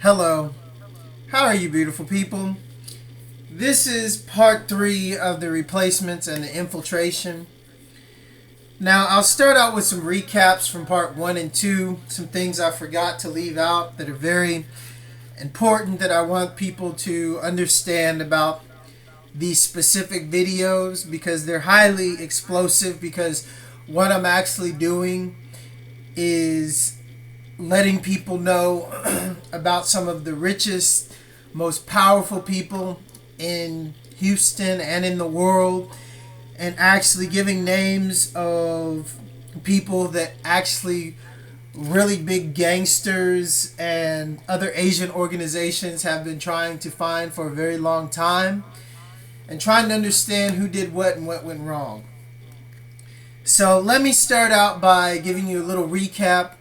Hello, how are you, beautiful people? This is part three of the replacements and the infiltration. Now, I'll start out with some recaps from part one and two, some things I forgot to leave out that are very important that I want people to understand about these specific videos because they're highly explosive. Because what I'm actually doing is letting people know about some of the richest, most powerful people in Houston and in the world, and actually giving names of people that actually really big gangsters and other Asian organizations have been trying to find for a very long time, and trying to understand who did what and what went wrong. So let me start out by giving you a little recap.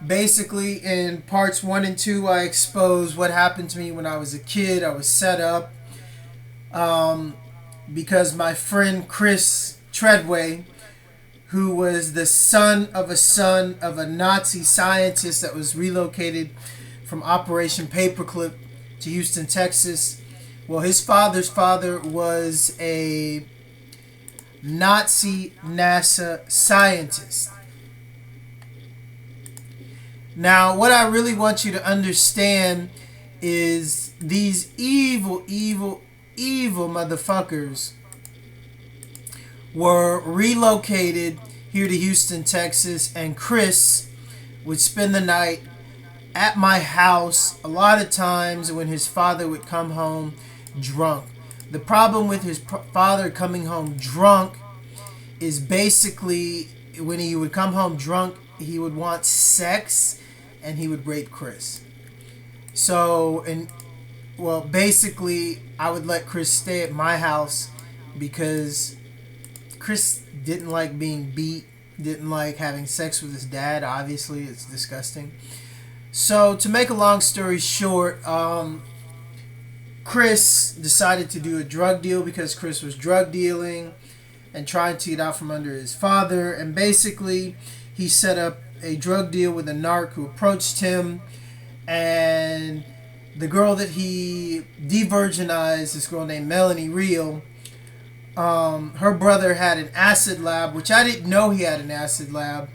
Basically, in parts one and two, I exposed what happened to me when I was a kid. I was set up um, because my friend Chris Treadway, who was the son of a Nazi scientist that was relocated from Operation Paperclip to Houston, Texas. Well, his father's father was a Nazi NASA scientist. Now, what I really want you to understand is these evil motherfuckers were relocated here to Houston, Texas, and Chris would spend the night at my house a lot of times when his father would come home drunk. The problem with his father coming home drunk is basically when he would come home drunk, he would want sex and he would rape Chris. So, and well, basically, I would let Chris stay at my house because Chris didn't like being beat, didn't like having sex with his dad. Obviously, it's disgusting. So, to make a long story short, Chris decided to do a drug deal because Chris was drug dealing and trying to get out from under his father. And basically, he set up a drug deal with a narc who approached him, and the girl that he de-virginized, this girl named Melanie Real, her brother had an acid lab, which I didn't know he had an acid lab.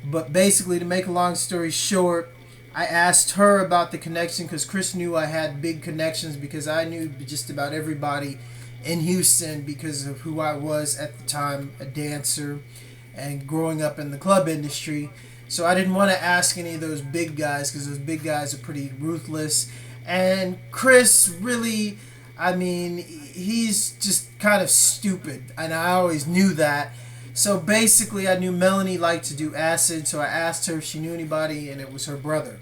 But basically, to make a long story short, I asked her about the connection because Chris knew I had big connections because I knew just about everybody in Houston because of who I was at the time, a dancer and growing up in the club industry. So I didn't want to ask any of those big guys because those big guys are pretty ruthless. And Chris really, I mean, he's just kind of stupid. And I always knew that. So basically, I knew Melanie liked to do acid. So I asked her if she knew anybody, and it was her brother.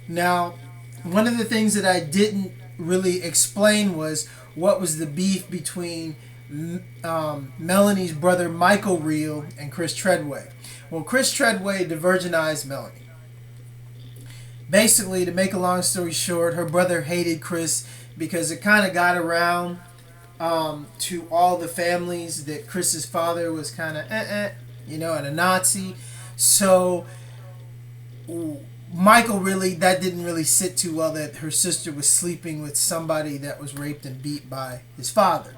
Now, one of the things that I didn't really explain was what was the beef between Melanie's brother Michael Reel and Chris Treadway. Well, Chris Treadway de-virginized Melanie. Basically, to make a long story short, her brother hated Chris because it kind of got around to all the families that Chris's father was kind of and a Nazi. So Michael really, that didn't really sit too well that her sister was sleeping with somebody that was raped and beat by his father.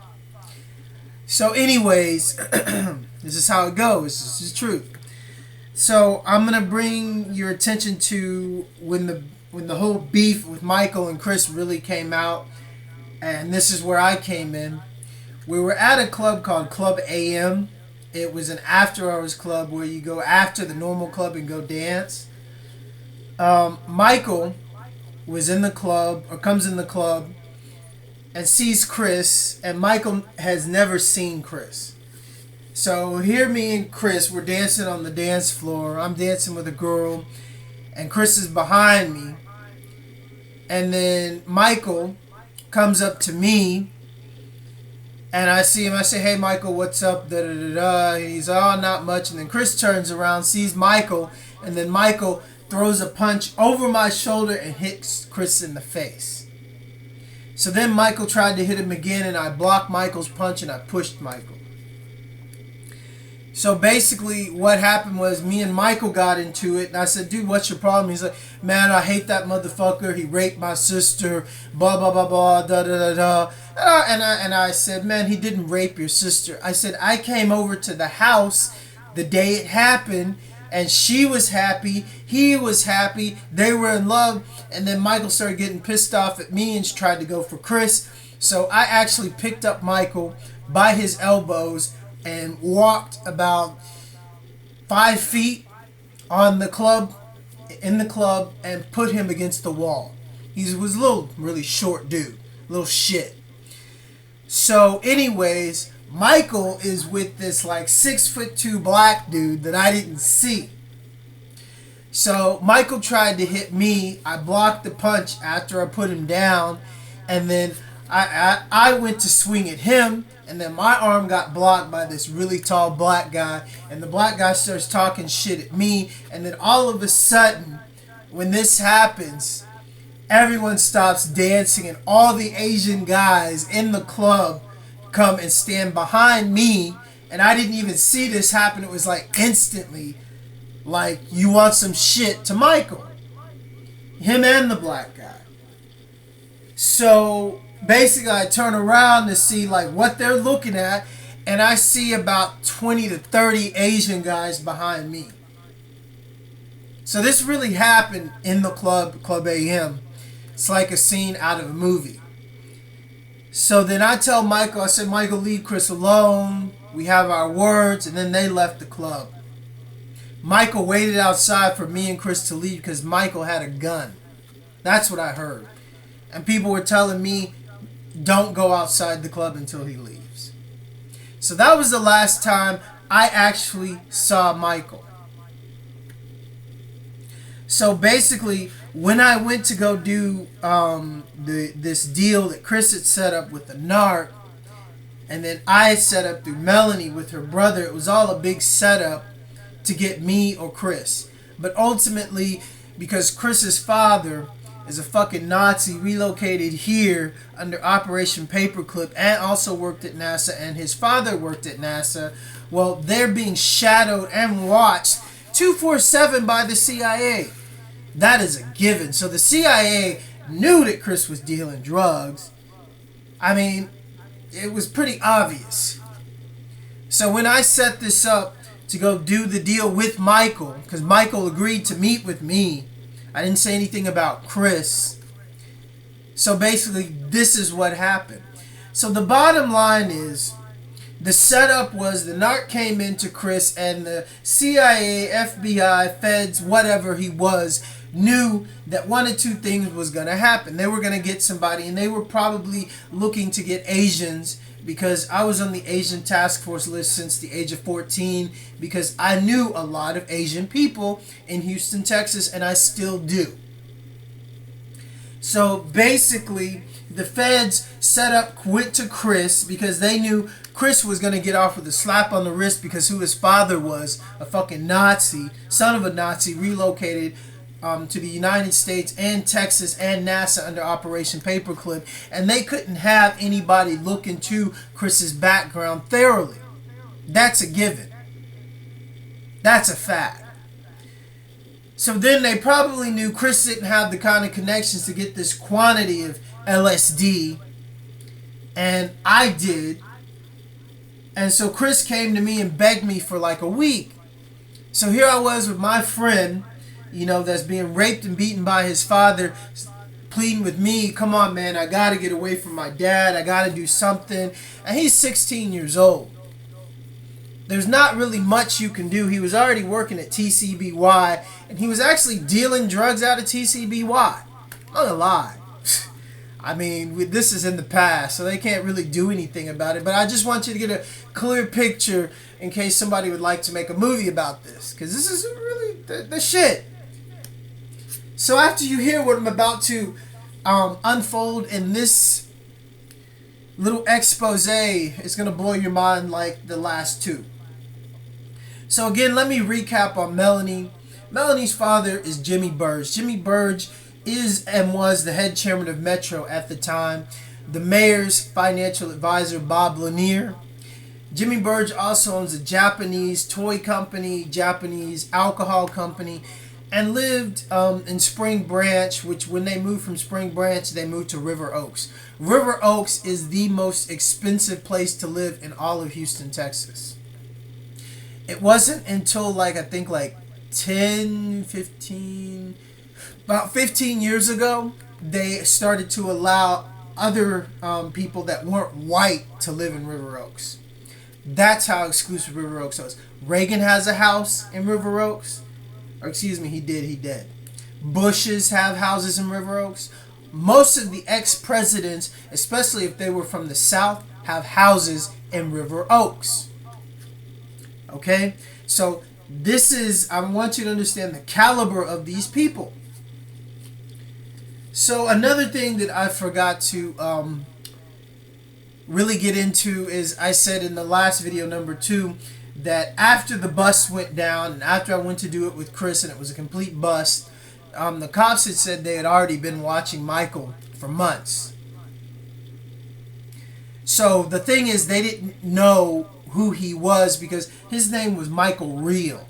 So, anyways, this is how it goes. This is the truth. So, I'm gonna bring your attention to when the whole beef with Michael and Chris really came out, and this is where I came in. We were at a club called Club AM. It was an after-hours club where you go after the normal club and go dance. Michael was in the club, or comes in the club, and sees Chris, and Michael has never seen Chris. So here me and Chris, we're dancing on the dance floor. I'm dancing with a girl, and Chris is behind me. And then Michael comes up to me, and I see him. I say, "Hey, Michael, what's up?" Da da da da. And he's, "Oh, not much." And then Chris turns around, sees Michael, and then Michael throws a punch over my shoulder and hits Chris in the face. So then Michael tried to hit him again, and I blocked Michael's punch and I pushed Michael. So basically, what happened was me and Michael got into it, and I said, "Dude, what's your problem?" He's like, "Man, I hate that motherfucker. He raped my sister. Blah blah blah blah. Da da da da." And I said, "Man, he didn't rape your sister." I said, "I came over to the house the day it happened, and she was happy. He was happy. They were in love." And then Michael started getting pissed off at me and tried to go for Chris. So I actually picked up Michael by his elbows and walked about 5 feet on the club, in the club, and put him against the wall. He was a little, really short dude, little shit. So, anyways, Michael is with this like 6'2" black dude that I didn't see. So Michael tried to hit me. I blocked the punch after I put him down, and then I went to swing at him, and then my arm got blocked by this really tall black guy, and the black guy starts talking shit at me, and then all of a sudden, when this happens, everyone stops dancing, and all the Asian guys in the club come and stand behind me, and I didn't even see this happen. It was like instantly, like, "You want some shit?" to Michael. Him and the black guy. So basically, I turn around to see like what they're looking at, and I see about 20 to 30 Asian guys behind me. So this really happened in the club, Club AM. It's like a scene out of a movie. So then I tell Michael, I said, "Michael, leave Chris alone. We have our words," and then they left the club. Michael waited outside for me and Chris to leave because Michael had a gun. That's what I heard. And people were telling me, "Don't go outside the club until he leaves." So that was the last time I actually saw Michael. So basically, when I went to go do this deal that Chris had set up with the narc, and then I had set up through Melanie with her brother, it was all a big setup to get me or Chris. But ultimately, because Chris's father is a fucking Nazi relocated here under Operation Paperclip and also worked at NASA, and his father worked at NASA, well, they're being shadowed and watched 24/7 by the CIA. That is a given. So the CIA knew that Chris was dealing drugs. I mean, it was pretty obvious. So when I set this up to go do the deal with Michael, because Michael agreed to meet with me, I didn't say anything about Chris. So basically, this is what happened. So the bottom line is, the setup was the narc came into Chris, and the CIA, FBI, feds, whatever he was, knew that one of two things was going to happen. They were going to get somebody, and they were probably looking to get Asians, because I was on the Asian task force list since the age of 14, because I knew a lot of Asian people in Houston, Texas, and I still do. So basically, the feds went to Chris because they knew Chris was going to get off with a slap on the wrist because who his father was, a fucking Nazi, son of a Nazi, relocated to the United States and Texas and NASA under Operation Paperclip, and they couldn't have anybody look into Chris's background thoroughly. That's a given. That's a fact. So then they probably knew Chris didn't have the kind of connections to get this quantity of LSD, and I did. And so Chris came to me and begged me for like a week. So here I was with my friend, that's being raped and beaten by his father, pleading with me, "Come on, man, I got to get away from my dad. I got to do something." And he's 16 years old. There's not really much you can do. He was already working at TCBY, and he was actually dealing drugs out of TCBY. I'm not gonna lie. I mean, this is in the past, so they can't really do anything about it. But I just want you to get a clear picture in case somebody would like to make a movie about this, because this is really the shit. So after you hear what I'm about to unfold in this little expose, it's going to blow your mind like the last two. So again, let me recap on Melanie. Melanie's father is Jimmy Burge. Jimmy Burge is and was the head chairman of Metro at the time. The mayor's financial advisor, Bob Lanier. Jimmy Burge also owns a Japanese toy company, Japanese alcohol company, and lived in Spring Branch, which when they moved from Spring Branch, they moved to River Oaks. River Oaks is the most expensive place to live in all of Houston, Texas. It wasn't until like, I think like 10, 15, about 15 years ago, they started to allow other people that weren't white to live in River Oaks. That's how exclusive River Oaks was. Reagan has a house in River Oaks. Or excuse me, he did. Bushes have houses in River Oaks. Most of the ex-presidents, especially if they were from the South, have houses in River Oaks. Okay? So this is, I want you to understand the caliber of these people. So another thing that I forgot to really get into is, I said in the last video, number 2, that after the bust went down and after I went to do it with Chris and it was a complete bust, the cops had said they had already been watching Michael for months. So the thing is, they didn't know who he was because his name was Michael Reel,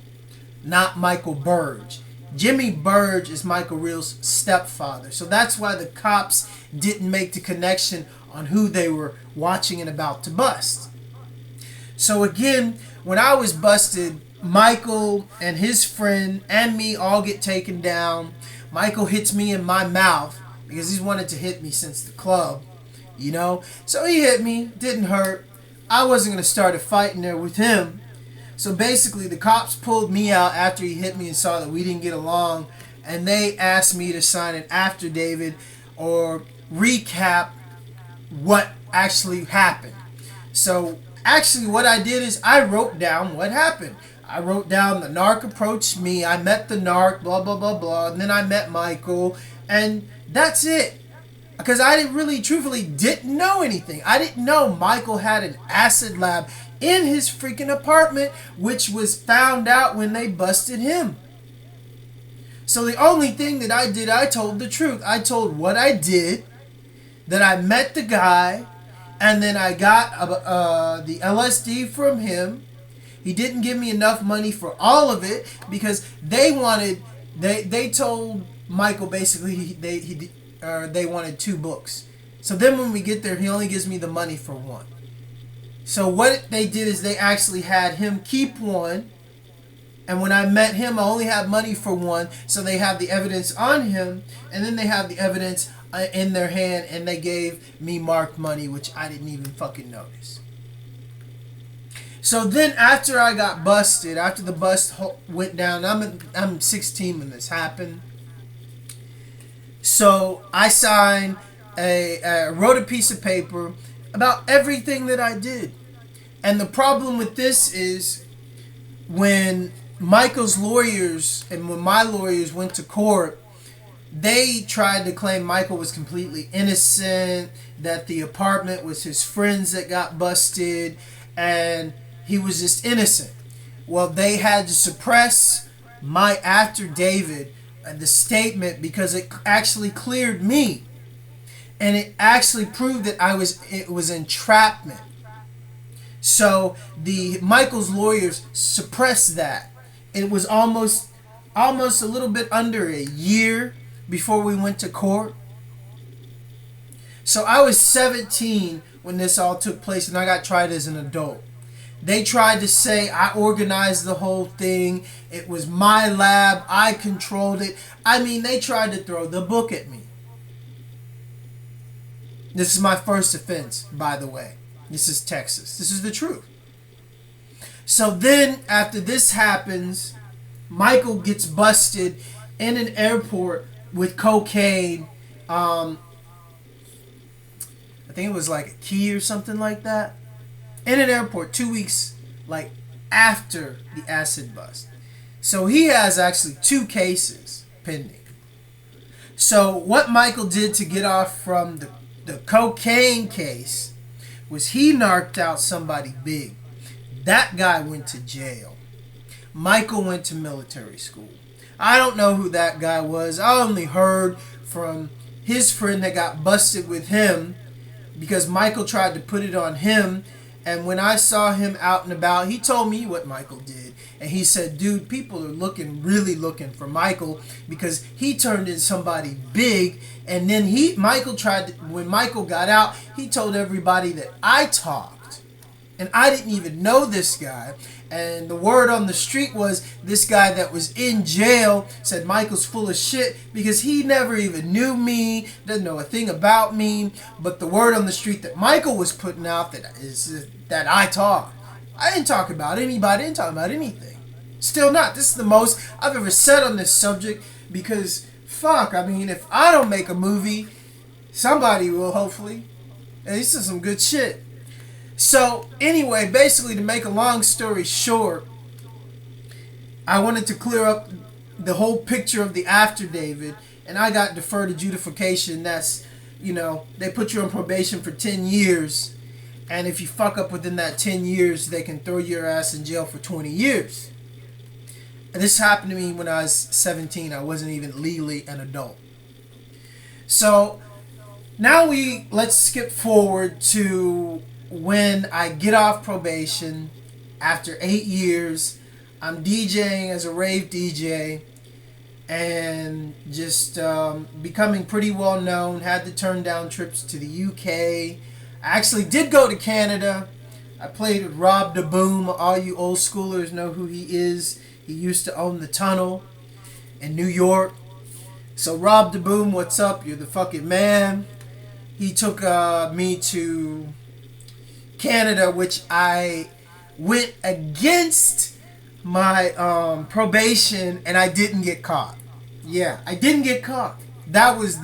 not Michael Burge. Jimmy Burge is Michael Reel's stepfather. So that's why the cops didn't make the connection on who they were watching and about to bust. So again, when I was busted, Michael and his friend and me all get taken down. Michael hits me in my mouth because he's wanted to hit me since the club, you know. So he hit me, didn't hurt. I wasn't going to start a fight in there with him. So basically the cops pulled me out after he hit me and saw that we didn't get along. And they asked me to sign an affidavit or recap what actually happened. So actually what I did is I wrote down what happened. I wrote down the narc approached me. I met the narc, blah, blah, blah, blah. And then I met Michael. And that's it. Because I didn't really, truthfully, didn't know anything. I didn't know Michael had an acid lab in his freaking apartment, which was found out when they busted him. So the only thing that I did, I told the truth. I told what I did, that I met the guy, and then I got the LSD from him. He didn't give me enough money for all of it because they told Michael basically they wanted 2 books. So then when we get there, he only gives me the money for 1. So what they did is they actually had him keep 1. And when I met him, I only had money for 1. So they have the evidence on him. And then they have the evidence in their hand. And they gave me marked money, which I didn't even fucking notice. So then after I got busted, after the bust went down, I'm 16 when this happened. So I signed wrote a piece of paper about everything that I did. And the problem with this is when Michael's lawyers and when my lawyers went to court, they tried to claim Michael was completely innocent, that the apartment was his friends that got busted, and he was just innocent. Well, they had to suppress my affidavit, the statement, because it actually cleared me. And it actually proved that it was entrapment. So the Michael's lawyers suppressed that. It was almost a little bit under a year before we went to court. So I was 17 when this all took place, and I got tried as an adult. They tried to say I organized the whole thing. It was my lab. I controlled it. I mean, they tried to throw the book at me. This is my first offense, by the way. This is Texas. This is the truth. So then, after this happens, Michael gets busted in an airport with cocaine. I think it was like a key or something like that. In an airport 2 weeks after the acid bust. So he has actually 2 cases pending. So what Michael did to get off from the cocaine case was he narked out somebody big. That guy went to jail. Michael went to military school. I don't know who that guy was. I only heard from his friend that got busted with him because Michael tried to put it on him And when I saw him out and about, he told me what Michael did. And he said, dude, people are really looking for Michael because he turned in somebody big. And then Michael tried to, when Michael got out, he told everybody that I talked. And I didn't even know this guy. And the word on the street was this guy that was in jail said Michael's full of shit because he never even knew me, doesn't know a thing about me. But the word on the street that Michael was putting out that I talk. I didn't talk about anybody, I didn't talk about anything. Still not. This is the most I've ever said on this subject because, fuck, I mean, if I don't make a movie, somebody will, hopefully. And this is some good shit. So, anyway, basically, to make a long story short, I wanted to clear up the whole picture of the after David, and I got deferred adjudication. That's, they put you on probation for 10 years, and if you fuck up within that 10 years, they can throw your ass in jail for 20 years. And this happened to me when I was 17. I wasn't even legally an adult. So, now let's skip forward to when I get off probation after 8 years. I'm DJing as a rave DJ and just becoming pretty well known. Had to turn down trips to the UK. I actually did go to Canada. I played with Rob Da Boom. All you old schoolers know who he is. He used to own the Tunnel in New York. So Rob Da Boom, what's up? You're the fucking man. He took me to Canada, which I went against my probation, and I didn't get caught. Yeah, I didn't get caught. That was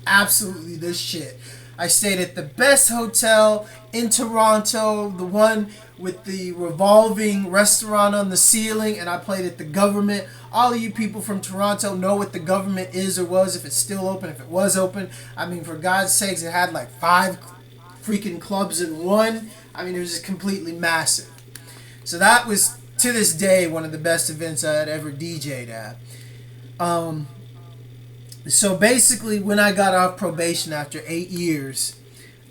absolutely the shit. I stayed at the best hotel in Toronto, the one with the revolving restaurant on the ceiling, and I played at the Government. All of you people from Toronto know what the Government is or was, if it's still open, if it was open. I mean, for God's sakes, it had like 5 freaking clubs in one. I mean, it was just completely massive. So that was, to this day, one of the best events I had ever DJ'd at. So basically, when I got off probation after 8 years,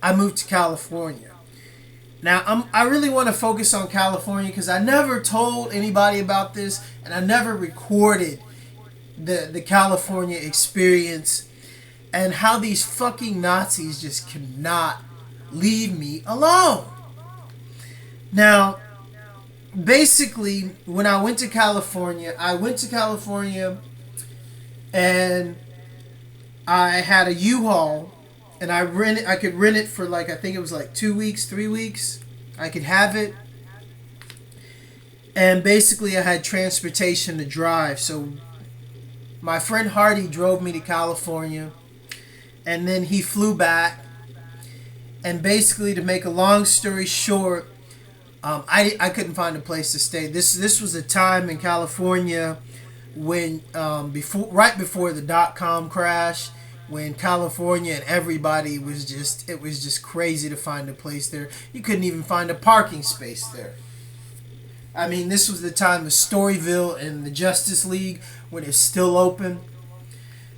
I moved to California. Now, I really want to focus on California because I never told anybody about this, and I never recorded the California experience and how these fucking Nazis just cannot leave me alone. Now, basically, when I went to California, and I had a U-Haul, and I could rent it for I think it was 2 weeks, 3 weeks. I could have it. And basically I had transportation to drive. So my friend Hardy drove me to California, and then he flew back. And basically, to make a long story short, I couldn't find a place to stay. This was a time in California when right before the .com crash, when California and everybody it was just crazy to find a place there. You couldn't even find a parking space there. I mean, this was the time of Storyville and the Justice League when it's still open.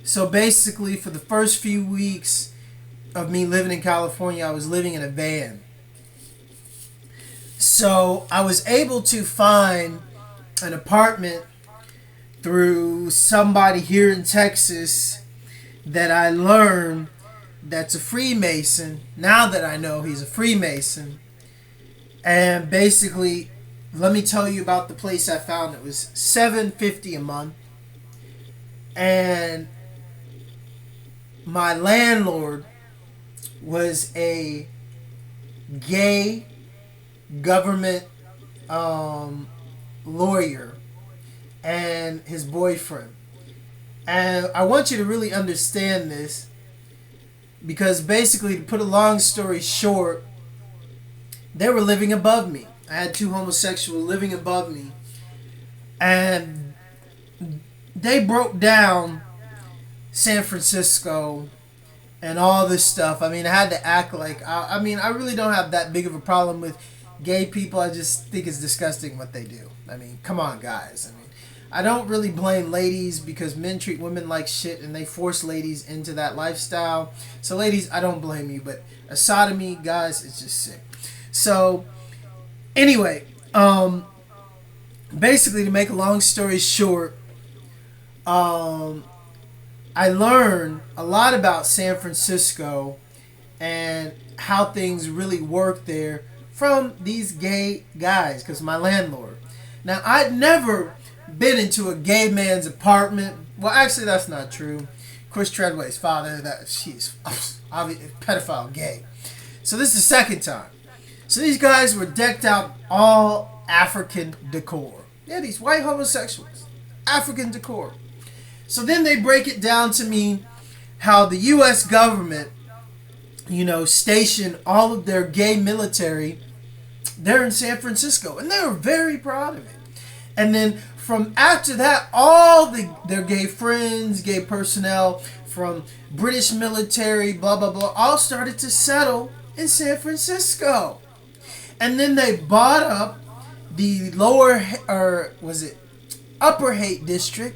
So basically, for the first few weeks of me living in California, I was living in a van. So I was able to find an apartment through somebody here in Texas that I learned that's a Freemason. Now that I know he's a Freemason. And basically, let me tell you about the place I found. It was $750 a month. And my landlord was a gay government lawyer and his boyfriend. And I want you to really understand this, because basically, to put a long story short, they were living above me. I had 2 homosexuals living above me, and they broke down San Francisco and all this stuff. I mean, I had to act like, I really don't have that big of a problem with gay people. I just think it's disgusting what they do. I mean, come on, guys. I don't really blame ladies, because men treat women like shit and they force ladies into that lifestyle. So ladies, I don't blame you, but a sodomy, guys, it's just sick. So Anyway, basically, to make a long story short, um, I learned a lot about San Francisco and how things really work there from these gay guys, because my landlord. Now, I'd never been into a gay man's apartment. Well, actually, that's not true. Chris Treadway's father, that she's obviously pedophile gay. So this is the second time. So these guys were decked out all African decor. Yeah, these white homosexuals, African decor. So then they break it down to me how the U.S. government, stationed all of their gay military there in San Francisco, and they were very proud of it. And then from after that, all their gay friends, gay personnel from British military, blah blah blah, all started to settle in San Francisco. And then they bought up the upper Haight district,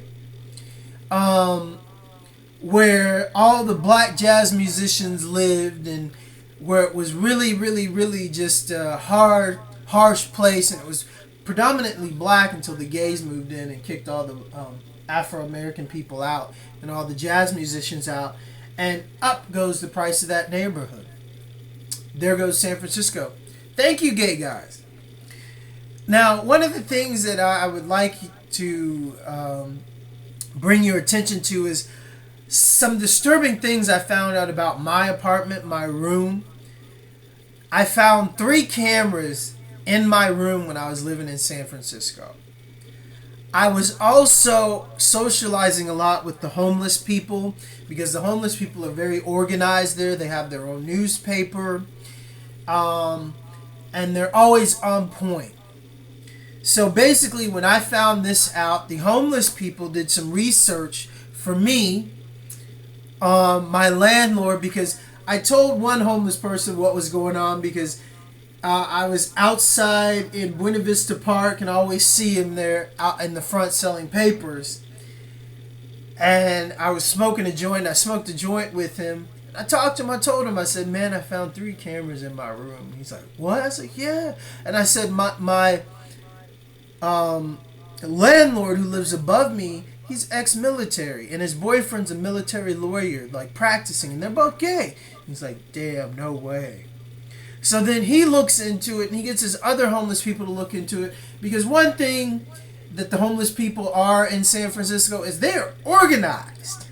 where all the black jazz musicians lived, and where it was really, really, really just a harsh place, and it was predominantly black until the gays moved in and kicked all the Afro-American people out and all the jazz musicians out, and up goes the price of that neighborhood. There goes San Francisco. Thank you, gay guys. Now, one of the things that I would like to bring your attention to is some disturbing things I found out about my apartment, my room. I found 3 cameras in my room when I was living in San Francisco. I was also socializing a lot with the homeless people, because the homeless people are very organized there. They have their own newspaper, and they're always on point. So basically, when I found this out, the homeless people did some research for me, my landlord, because I told one homeless person what was going on, because I was outside in Buena Vista Park and I always see him there out in the front selling papers. And I was smoking a joint. I smoked a joint with him. I talked to him. I told him, I said, man, I found 3 cameras in my room. He's like, what? I said, yeah. And I said, my landlord who lives above me, he's ex-military, and his boyfriend's a military lawyer, like practicing, and they're both gay. He's like, damn, no way. So then he looks into it, and he gets his other homeless people to look into it, because one thing that the homeless people are in San Francisco is they're organized.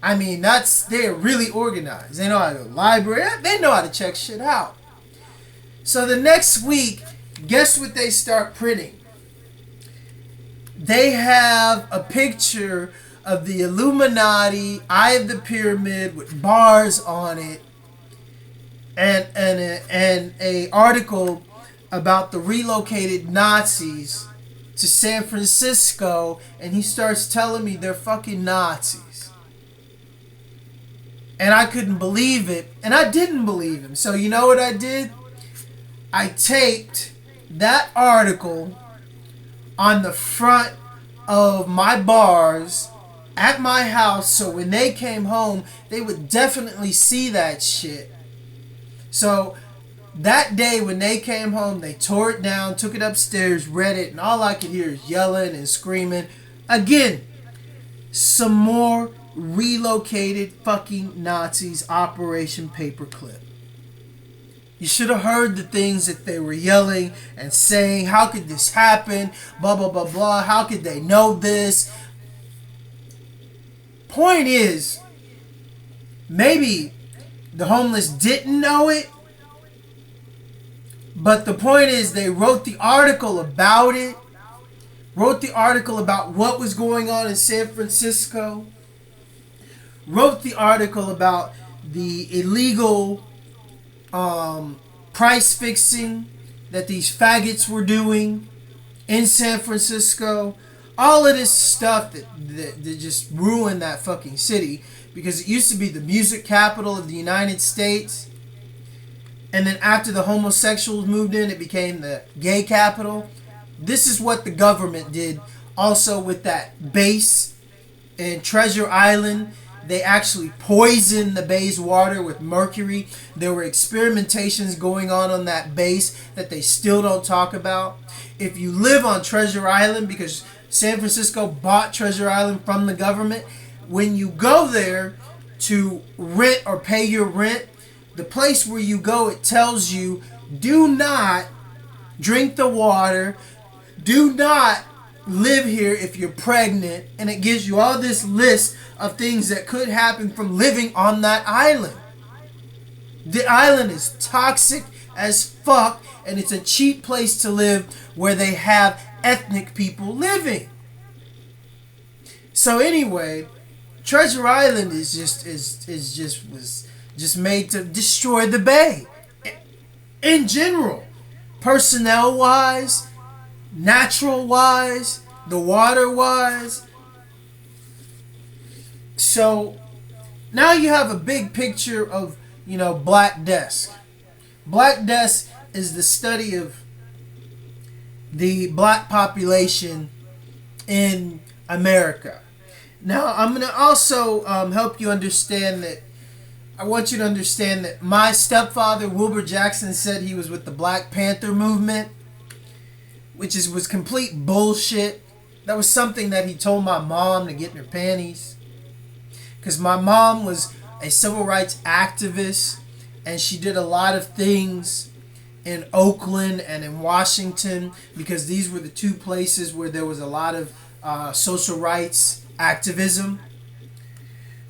I mean, they're really organized. They know how to go to the library. They know how to check shit out. So the next week, guess what they start printing? They have a picture of the Illuminati, Eye of the Pyramid with bars on it, and a article about the relocated Nazis to San Francisco, and he starts telling me they're fucking Nazis. And I couldn't believe it, and I didn't believe him. So you know what I did? I taped that article on the front of my bars at my house, so when they came home, they would definitely see that shit. So that day when they came home, they tore it down, took it upstairs, read it, and all I could hear is yelling and screaming. Again, some more relocated fucking Nazis, Operation Paperclip. You should have heard the things that they were yelling and saying. How could this happen? Blah, blah, blah, blah. How could they know this? Point is, maybe the homeless didn't know it, but the point is they wrote the article about it, wrote the article about what was going on in San Francisco, wrote the article about the illegal price fixing that these faggots were doing in San Francisco. All of this stuff that just ruined that fucking city, because it used to be the music capital of the United States, and then after the homosexuals moved in, it became the gay capital. This is what the government did also with that base in Treasure Island they actually poisoned the bay's water with mercury. There were experimentations going on that base that they still don't talk about. If you live on Treasure Island, because San Francisco bought Treasure Island from the government, when you go there to rent or pay your rent, the place where you go, it tells you, do not drink the water, do not live here if you're pregnant, and it gives you all this list of things that could happen from living on that island. The island is toxic as fuck, and it's a cheap place to live where they have ethnic people living. So anyway, Treasure Island was just made to destroy the bay. In general, personnel wise, natural wise, the water wise. So now you have a big picture of, Black Death. Black Death is the study of the black population in America. Now, I'm going to also help you understand that. I want you to understand that my stepfather, Wilbur Jackson, said he was with the Black Panther movement, which was complete bullshit. That was something that he told my mom to get in her panties. Because my mom was a civil rights activist, and she did a lot of things in Oakland and in Washington, because these were the two places where there was a lot of social rights activism.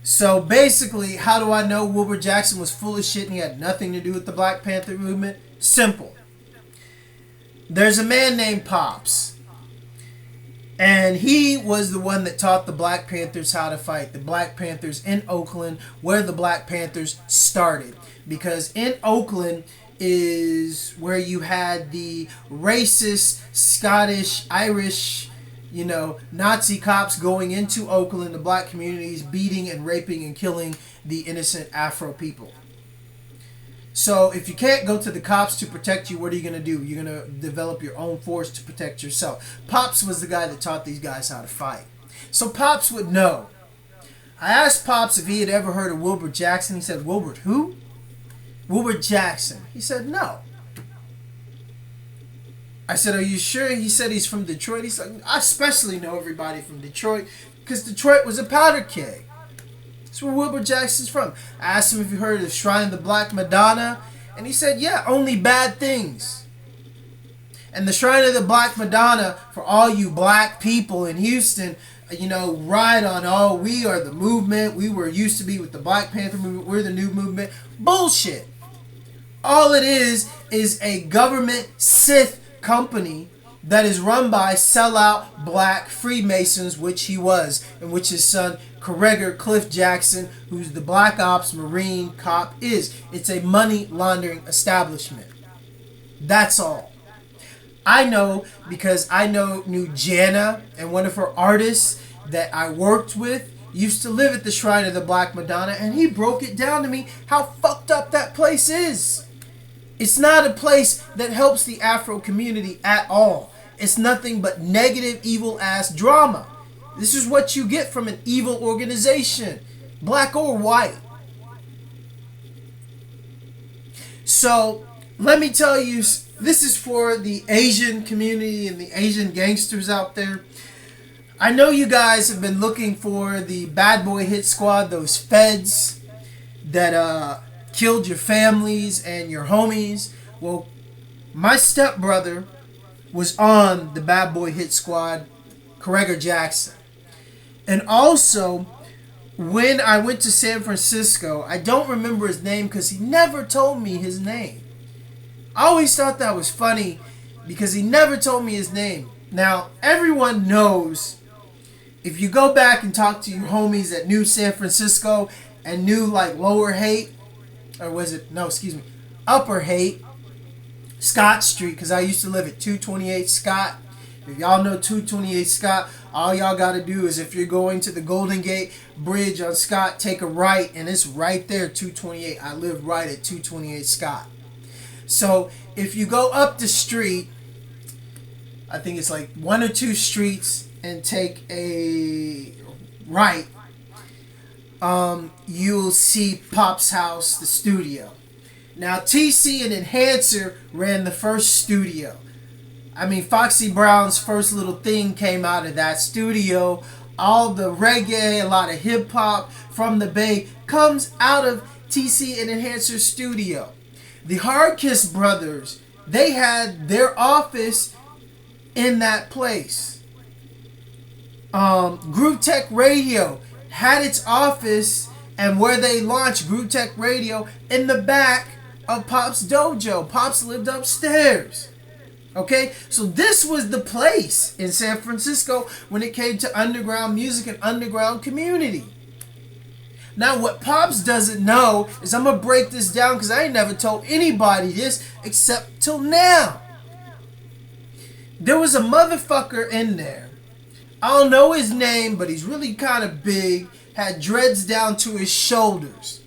So basically, how do I know Wilbur Jackson was full of shit and he had nothing to do with the Black Panther movement? Simple. There's a man named Pops, and he was the one that taught the Black Panthers how to fight. The Black Panthers in Oakland, where the Black Panthers started. Because in Oakland is where you had the racist, Scottish, Irish, Nazi cops going into Oakland, the black communities, beating and raping and killing the innocent Afro people. So if you can't go to the cops to protect you, what are you going to do? You're going to develop your own force to protect yourself. Pops was the guy that taught these guys how to fight. So Pops would know. I asked Pops if he had ever heard of Wilbur Jackson. He said, Wilbur who? Wilbur Jackson. He said, no. I said, are you sure? He said he's from Detroit. He's like, I especially know everybody from Detroit because Detroit was a powder keg. That's where Wilbur Jackson's from. I asked him if he heard of the Shrine of the Black Madonna, and he said, yeah, only bad things. And the Shrine of the Black Madonna, for all you black people in Houston, ride on, oh, we are the movement. We were used to be with the Black Panther movement. We're the new movement. Bullshit. All it is a government Sith company that is run by sellout black Freemasons, which he was, and which his son Corregor Cliff Jackson, who's the Black Ops Marine cop, is. It's a money laundering establishment. That's all. I know because I knew Jana, and one of her artists that I worked with used to live at the Shrine of the Black Madonna, and he broke it down to me how fucked up that place is. It's not a place that helps the Afro community at all. It's nothing but negative, evil-ass drama. This is what you get from an evil organization, black or white. So, let me tell you, this is for the Asian community and the Asian gangsters out there. I know you guys have been looking for the bad boy hit squad, those feds that killed your families and your homies. Well, my stepbrother was on the bad boy hit squad, Corregor Jackson. And also, when I went to San Francisco, I don't remember his name because he never told me his name. I always thought that was funny because he never told me his name. Now, everyone knows, if you go back and talk to your homies that knew San Francisco and knew like Lower Haight, or was it, no, excuse me, Upper Haight, Scott Street, because I used to live at 228 Scott. If y'all know 228 Scott, all y'all got to do is, if you're going to the Golden Gate Bridge on Scott, take a right, and it's right there, 228. I live right at 228 Scott. So if you go up the street, I think it's like one or two streets, and take a right, you'll see Pop's house, the studio. Now, TC and Enhancer ran the first studio. I mean, Foxy Brown's first little thing came out of that studio. All the reggae, a lot of hip hop from the Bay comes out of TC and Enhancer's studio. The Hardkiss brothers, they had their office in that place. Groove Tech Radio had its office and where they launched Groove Tech Radio in the back of Pop's dojo. Pops lived upstairs. Okay, so this was the place in San Francisco when it came to underground music and underground community. Now, what Pops doesn't know is I'm going to break this down because I ain't never told anybody this except till now. There was a motherfucker in there. I don't know his name, but he's really kind of big, had dreads down to his shoulders.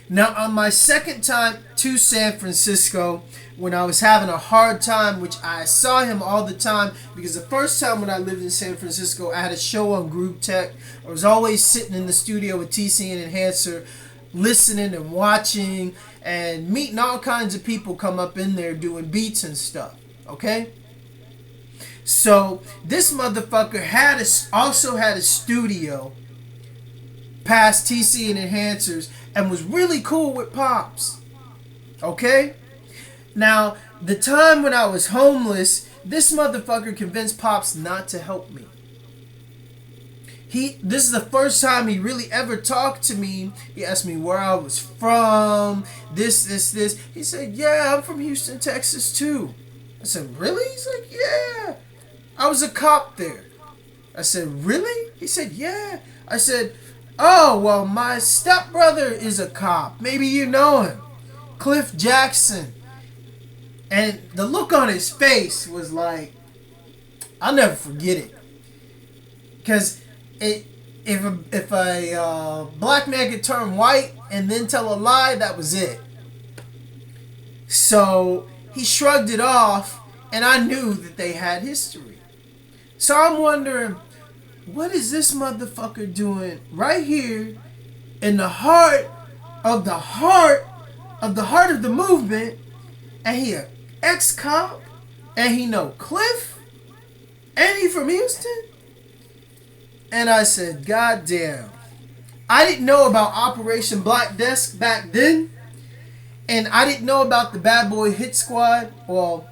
Now, on my second time to San Francisco, when I was having a hard time, which I saw him all the time, because the first time when I lived in San Francisco, I had a show on Groove Tech. I was always sitting in the studio with TC and Enhancer, listening and watching, and meeting all kinds of people come up in there doing beats and stuff, okay? So, this motherfucker also had a studio past TC and Enhancers, and was really cool with Pops, okay? Now, the time when I was homeless, this motherfucker convinced Pops not to help me. This is the first time he really ever talked to me. He asked me where I was from, this. He said, yeah, I'm from Houston, Texas, too. I said, really? He's like, yeah. I was a cop there. I said, really? He said, yeah. I said, oh, well, my stepbrother is a cop. Maybe you know him. Cliff Jackson. And the look on his face was like, I'll never forget it. Because if a black man could turn white and then tell a lie, that was it. So he shrugged it off, and I knew that they had history. So I'm wondering, what is this motherfucker doing right here in the heart of the movement? And he a ex-cop, and he know Cliff, and he from Houston? And I said, God damn. I didn't know about Operation Black Desk back then, and I didn't know about the Bad Boy Hit Squad. Well,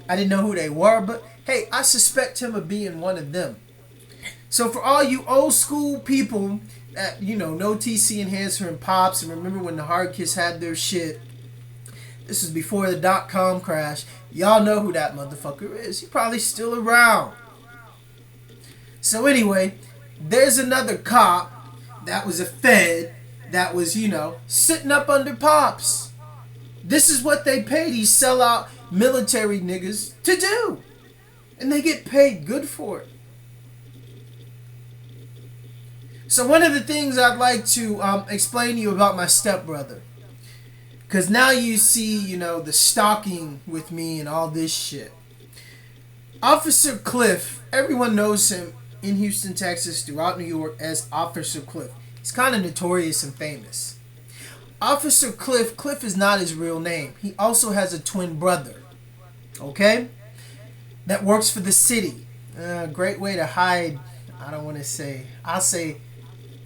I didn't know who they were, but hey, I suspect him of being one of them. So for all you old school people that, know TC Enhancer and Pops, and remember when the Hardkiss had their shit, this is before the .com crash. Y'all know who that motherfucker is. He's probably still around. So anyway, there's another cop that was a fed that was, sitting up under Pops. This is what they pay these sellout military niggas to do. And they get paid good for it. So one of the things I'd like to explain to you about my stepbrother. Because now you see, the stalking with me and all this shit. Officer Cliff, everyone knows him in Houston, Texas, throughout New York as Officer Cliff. He's kind of notorious and famous. Officer Cliff is not his real name. He also has a twin brother, okay, that works for the city. Great way to hide, I'll say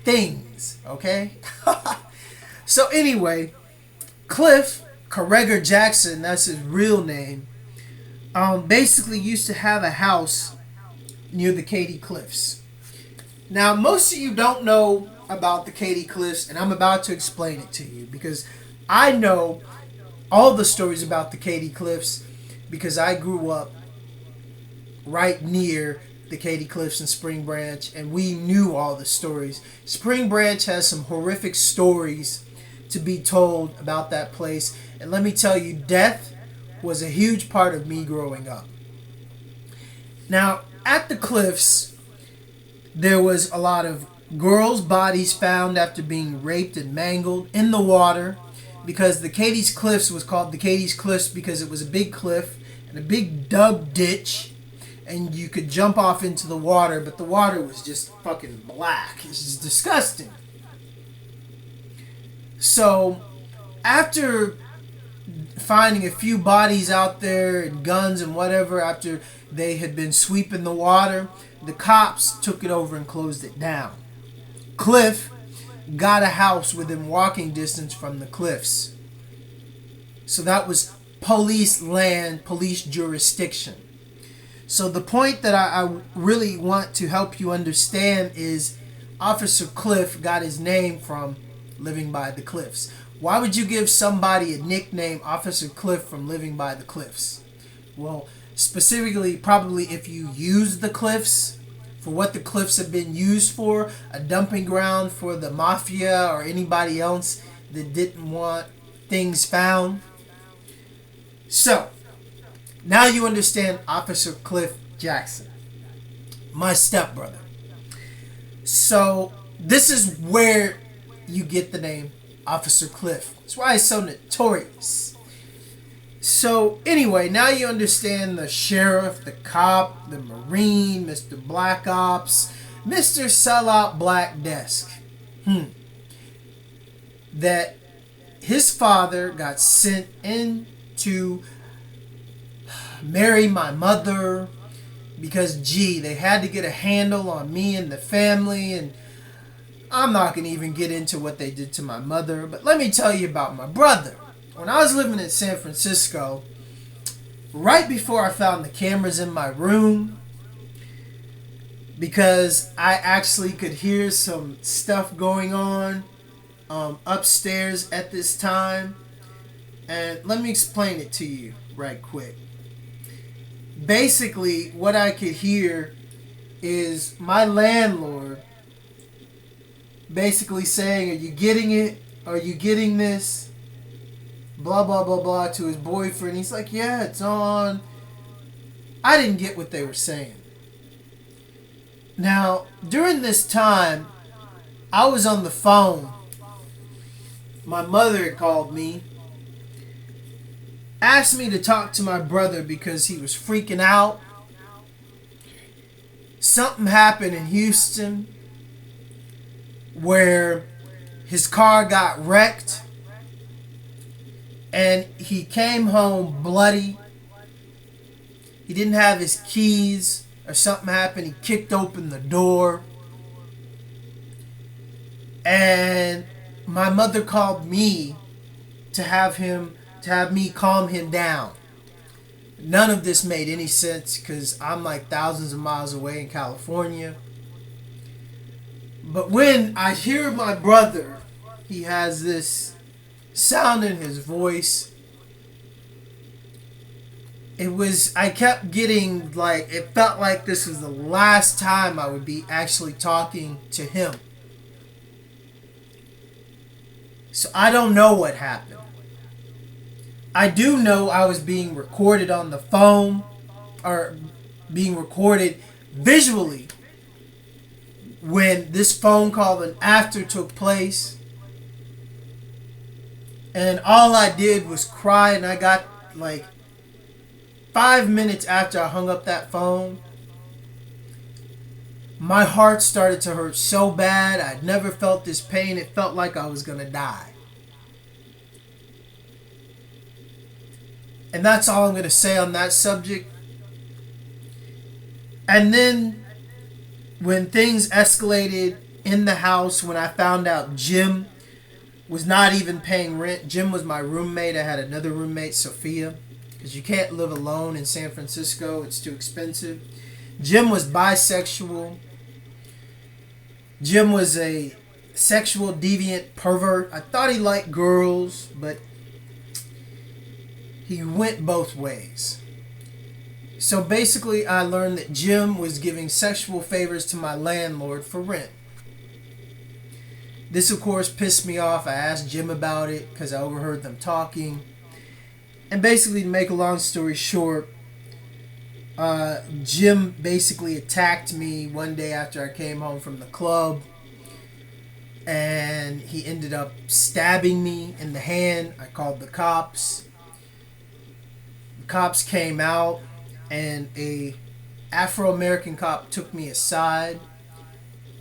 things, okay? So anyway, Cliff Carregor Jackson, that's his real name, basically used to have a house near the Katy Cliffs. Now, most of you don't know about the Katy Cliffs, and I'm about to explain it to you because I know all the stories about the Katy Cliffs because I grew up right near the Katy Cliffs in Spring Branch, and we knew all the stories. Spring Branch has some horrific stories to be told about that place, and let me tell you, death was a huge part of me growing up. Now, at the cliffs, there was a lot of girls' bodies found after being raped and mangled in the water, because the Katy's Cliffs was called the Katy's Cliffs because it was a big cliff and a big dug ditch, and you could jump off into the water, but the water was just fucking black. It's just disgusting. So after finding a few bodies out there and guns and whatever, after they had been sweeping the water, the cops took it over and closed it down. Cliff got a house within walking distance from the cliffs. So that was police land, police jurisdiction. So the point that I really want to help you understand is Officer Cliff got his name from living by the cliffs. Why would you give somebody a nickname Officer Cliff from living by the cliffs? Well, specifically, probably if you use the cliffs for what the cliffs have been used for, a dumping ground for the mafia or anybody else that didn't want things found. So, now you understand Officer Cliff Jackson, my stepbrother. So, this is where you get the name Officer Cliff. That's why he's so notorious. So, anyway, now you understand the sheriff, the cop, the marine, Mr. Black Ops, Mr. Sellout Black Desk. That his father got sent in to marry my mother because, they had to get a handle on me and the family, and I'm not going to even get into what they did to my mother, but let me tell you about my brother. When I was living in San Francisco, right before I found the cameras in my room, because I actually could hear some stuff going on upstairs at this time, and let me explain it to you right quick. Basically, what I could hear is my landlord basically saying, "Are you getting it? Are you getting this?" Blah, blah, blah, blah, to his boyfriend. He's like, "Yeah, it's on." I didn't get what they were saying. Now, during this time, I was on the phone. My mother called me, asked me to talk to my brother because he was freaking out. Something happened in Houston where his car got wrecked and he came home bloody. He didn't have his keys or something happened. He kicked open the door. And my mother called me to have me calm him down. None of this made any sense because I'm like thousands of miles away in California. But when I hear my brother, he has this sound in his voice. I kept getting like, it felt like this was the last time I would be actually talking to him. So I don't know what happened. I do know I was being recorded on the phone, or being recorded visually when this phone call and after took place. And all I did was cry, and I got like 5 minutes after I hung up that phone, my heart started to hurt so bad. I'd never felt this pain. It felt like I was going to die. And that's all I'm going to say on that subject. And then when things escalated in the house, when I found out Jim was not even paying rent. Jim was my roommate. I had another roommate, Sophia, because you can't live alone in San Francisco. It's too expensive. Jim was bisexual. Jim was a sexual deviant pervert. I thought he liked girls, but he went both ways. So basically, I learned that Jim was giving sexual favors to my landlord for rent. This, of course, pissed me off. I asked Jim about it because I overheard them talking. And basically, to make a long story short, Jim basically attacked me one day after I came home from the club. And he ended up stabbing me in the hand. I called the cops. The cops came out, and a Afro-American cop took me aside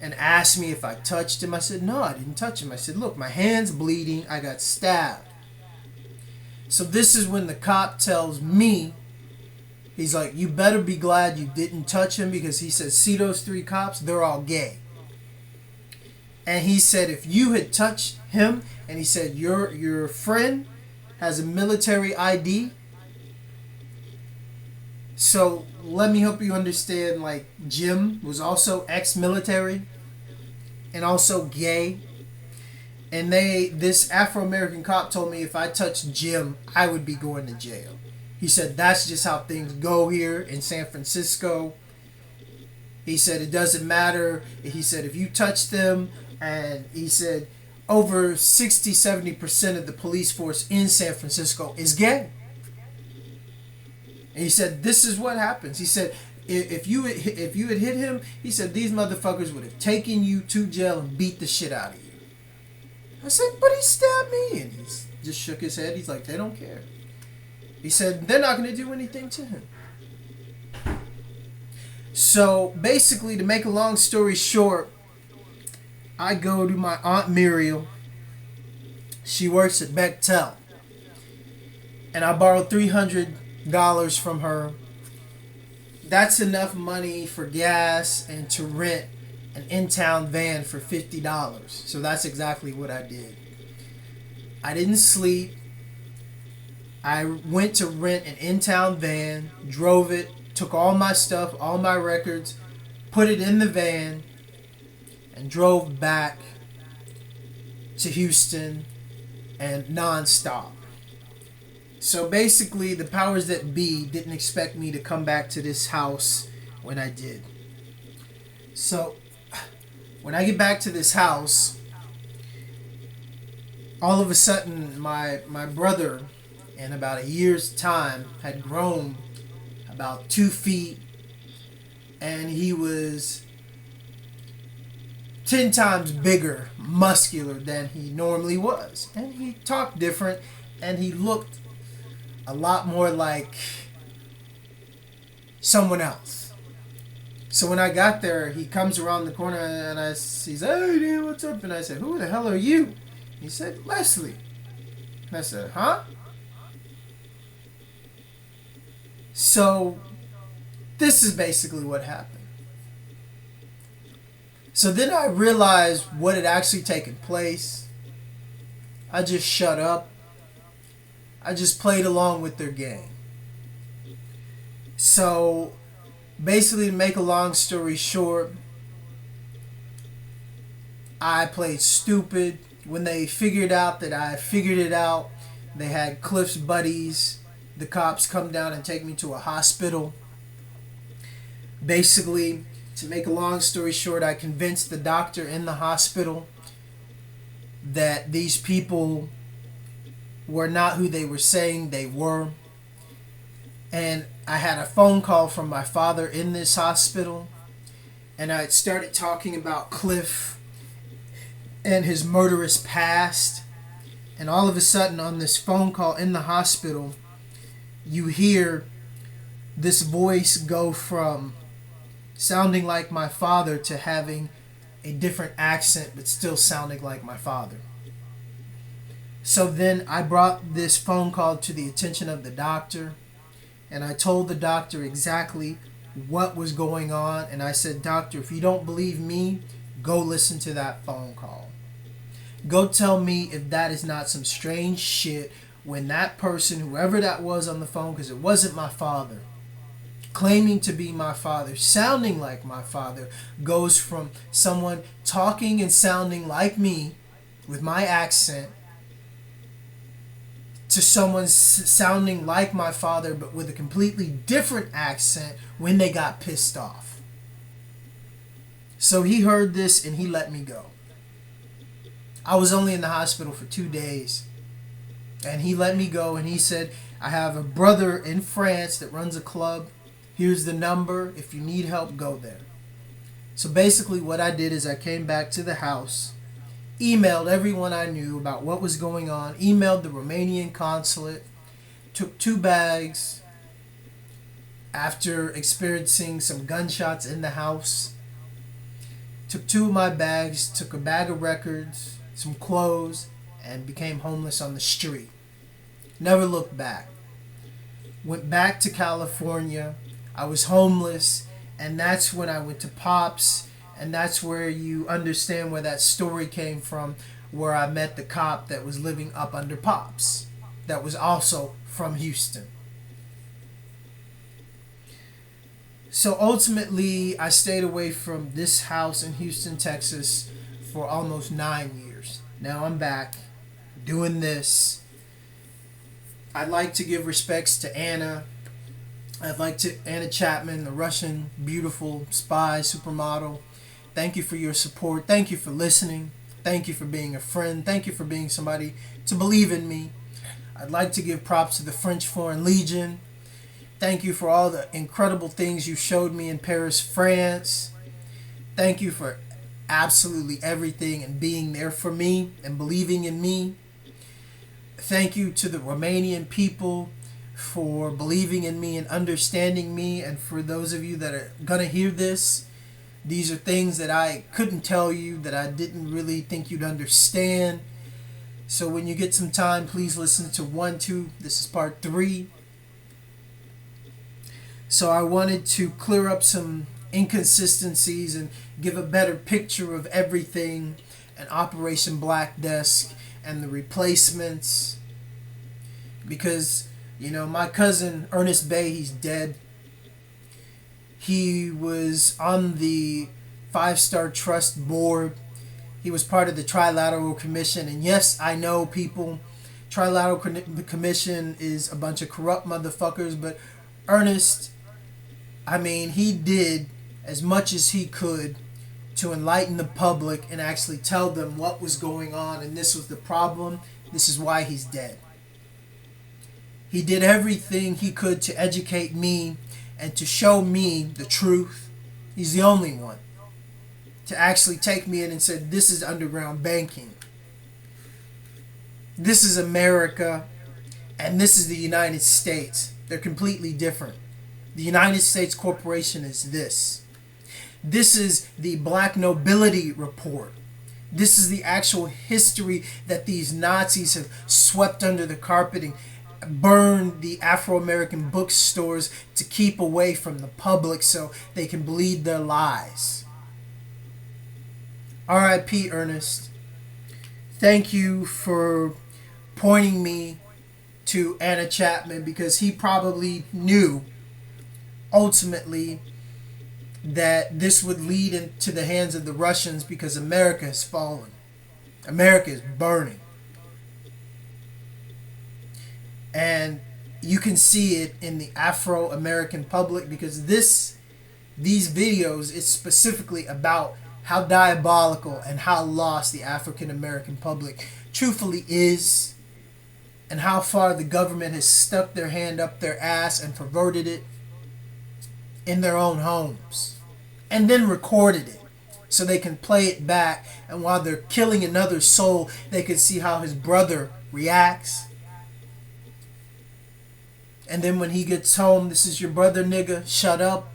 and asked me if I touched him. I said, no, I didn't touch him. I said, look, my hand's bleeding. I got stabbed. So this is when the cop tells me, he's like, you better be glad you didn't touch him, because he said, see those 3 cops? They're all gay. And he said, if you had touched him, and he said, your friend has a military ID. So let me help you understand, like, Jim was also ex-military and also gay. And this Afro-American cop told me if I touched Jim, I would be going to jail. He said, that's just how things go here in San Francisco. He said, it doesn't matter. He said, if you touch them, and he said, over 60-70% of the police force in San Francisco is gay. And he said, this is what happens. He said, if you had hit him, he said, these motherfuckers would have taken you to jail and beat the shit out of you. I said, but he stabbed me. And he just shook his head. He's like, they don't care. He said, they're not going to do anything to him. So basically, to make a long story short, I go to my Aunt Muriel. She works at Bechtel. And I borrowed $300 from her. That's enough money for gas and to rent an in-town van for $50. So that's exactly what I did. I didn't sleep. I went to rent an in-town van, drove it, took all my stuff, all my records, put it in the van, and drove back to Houston and nonstop. So basically, the powers that be didn't expect me to come back to this house when I did. So when I get back to this house, all of a sudden my brother, in about a year's time, had grown about 2 feet, and he was 10 times bigger, muscular than he normally was. And he talked different, and he looked a lot more like someone else. So when I got there, he comes around the corner, and he says, hey, Dan, what's up? And I said, who the hell are you? He said, Leslie. And I said, huh? So this is basically what happened. So then I realized what had actually taken place. I just shut up. I just played along with their game. So basically, to make a long story short, I played stupid. When they figured out that I figured it out, they had Cliff's buddies, the cops, come down and take me to a hospital. Basically, to make a long story short, I convinced the doctor in the hospital that these people were not who they were saying they were. And I had a phone call from my father in this hospital, and I had started talking about Cliff and his murderous past. And all of a sudden, on this phone call in the hospital, you hear this voice go from sounding like my father to having a different accent but still sounding like my father. So then I brought this phone call to the attention of the doctor, and I told the doctor exactly what was going on. And I said, doctor, if you don't believe me, go listen to that phone call. Go tell me if that is not some strange shit when that person, whoever that was on the phone, because it wasn't my father, claiming to be my father, sounding like my father, goes from someone talking and sounding like me with my accent to someone sounding like my father but with a completely different accent when they got pissed off. So he heard this and he let me go. I was only in the hospital for 2 days, and he let me go, and he said, I have a brother in France that runs a club. Here's the number. If you need help, go there. So basically what I did is I came back to the house, emailed everyone I knew about what was going on, emailed the Romanian consulate, took 2 bags after experiencing some gunshots in the house, took 2 of my bags, took a bag of records, some clothes, and became homeless on the street. Never looked back. Went back to California. I was homeless, and that's when I went to Pops, and that's where you understand where that story came from, where I met the cop that was living up under Pops, that was also from Houston. So ultimately, I stayed away from this house in Houston, Texas for almost 9 years. Now I'm back doing this. I'd like to give respects to Anna. Anna Chapman, the Russian beautiful spy supermodel. Thank you for your support. Thank you for listening. Thank you for being a friend. Thank you for being somebody to believe in me. I'd like to give props to the French Foreign Legion. Thank you for all the incredible things you showed me in Paris, France. Thank you for absolutely everything and being there for me and believing in me. Thank you to the Romanian people for believing in me and understanding me. And for those of you that are going to hear this, these are things that I couldn't tell you, that I didn't really think you'd understand. So when you get some time, please listen to 1, 2. This is part 3. So I wanted to clear up some inconsistencies and give a better picture of everything, and Operation Black Desk and the replacements. Because, my cousin Ernest Bay, he's dead. He was on the 5-Star Trust board. He was part of the Trilateral Commission. And yes, I know, people, Trilateral Commission is a bunch of corrupt motherfuckers, but Ernest, he did as much as he could to enlighten the public and actually tell them what was going on, and this was the problem. This is why he's dead. He did everything he could to educate me and to show me the truth. He's the only one to actually take me in and said, this is underground banking. This is America, and this is the United States. They're completely different. The United States Corporation is this. This is the Black Nobility Report. This is the actual history that these Nazis have swept under the carpet and burned the Afro-American bookstores to keep away from the public so they can bleed their lies. R.I.P. Ernest. Thank you for pointing me to Anna Chapman, because he probably knew ultimately that this would lead into the hands of the Russians, because America has fallen. America is burning. And you can see it in the Afro-American public, because these videos is specifically about how diabolical and how lost the African-American public truthfully is, and how far the government has stuck their hand up their ass and perverted it in their own homes, and then recorded it so they can play it back, and while they're killing another soul, they can see how his brother reacts. And then when he gets home, this is your brother, nigga, shut up.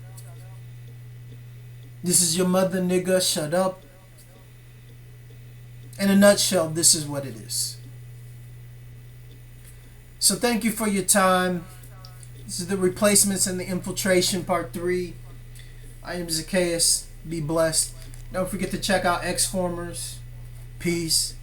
This is your mother, nigga, shut up. In a nutshell, this is what it is. So thank you for your time. This is the replacements and the infiltration, part 3. I am Zakaos. Be blessed. Don't forget to check out X-Formers. Peace.